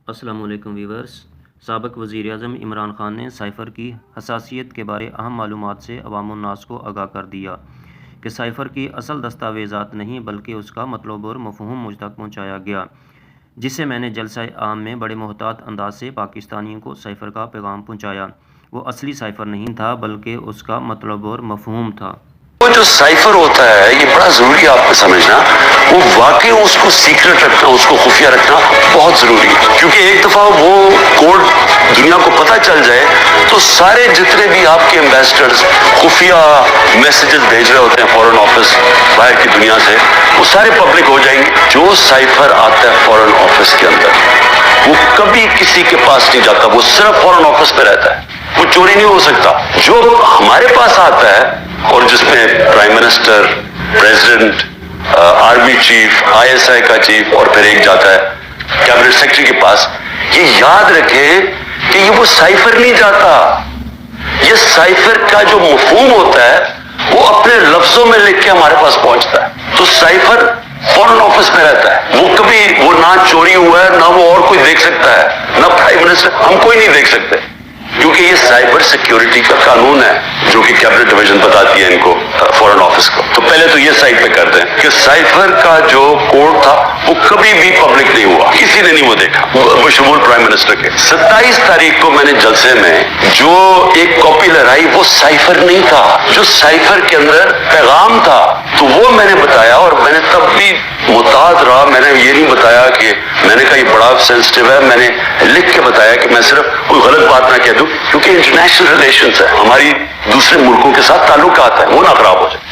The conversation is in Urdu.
السلام علیکم ویورز۔ سابق وزیر اعظم عمران خان نے سائفر کی حساسیت کے بارے اہم معلومات سے عوام الناس کو آگاہ کر دیا کہ سائفر کی اصل دستاویزات نہیں بلکہ اس کا مطلب اور مفہوم مجھ تک پہنچایا گیا، جسے میں نے جلسہ عام میں بڑے محتاط انداز سے پاکستانیوں کو سائفر کا پیغام پہنچایا۔ وہ اصلی سائفر نہیں تھا بلکہ اس کا مطلب اور مفہوم تھا۔ وہ جو سائفر ہوتا ہے یہ بڑا ضروری ہے آپ کو سمجھنا، وہ واقعی اس کو سیکرٹ رکھنا، اس کو خفیہ رکھنا بہت ضروری ہے، کیونکہ ایک دفعہ وہ کوڈ دنیا کو پتہ چل جائے تو سارے جتنے بھی آپ کے ایمبیسڈرز خفیہ میسیجز بھیج رہے ہوتے ہیں فورن آفس باہر کی دنیا سے، وہ سارے پبلک ہو جائیں گے۔ جو سائفر آتا ہے فورن آفس کے اندر وہ کبھی کسی کے پاس نہیں جاتا، وہ صرف فورن آفس پہ رہتا ہے، وہ چوری نہیں ہو سکتا۔ جو ہمارے پاس آتا ہے اور جس میں prime minister, president, army chief, ISI کا چیف اور پھر ایک جاتا ہے کیبنٹ سیکرٹری کے پاس، یہ یاد رکھیں کہ یہ وہ سائفر نہیں جاتا، یہ سائفر کا جو مفہوم ہوتا ہے وہ اپنے لفظوں میں لکھ کے ہمارے پاس پہنچتا ہے۔ تو سائفر فورن آفس میں رہتا ہے، وہ کبھی وہ نہ چوری ہوا ہے نہ وہ اور کوئی دیکھ سکتا ہے، نہ پرائم منسٹر، ہم کوئی نہیں دیکھ سکتے، کیونکہ یہ سائبر سیکیورٹی کا قانون ہے جو کہ کیبنٹ ڈویژن بتاتی ہے ان کو، فورن آفس کو۔ تو پہلے تو یہ سائٹ پہ کرتے ہیں کہ سائفر کا جو کوڈ تھا وہ کبھی بھی پبلک نہیں ہوا، کسی نے نہیں وہ دیکھا بشمول پرائم منسٹر کے۔ 27 تاریخ کو میں نے جلسے میں جو ایک کاپی لہرائی وہ سائفر نہیں تھا، جو سائفر کے اندر پیغام تھا تو وہ میں نے بتایا، اور میں نے تب بھی محتاط رہا، میں نے یہ نہیں بتایا کہ میں نے کہا یہ بڑا سینسٹیو ہے، میں نے لکھ کے بتایا کہ میں صرف کوئی غلط بات نہ کہہ دوں، کیونکہ انٹرنیشنل ریلیشنز ہے، ہماری دوسرے ملکوں کے ساتھ تعلقات ہیں، وہ نہ خراب ہو جائے۔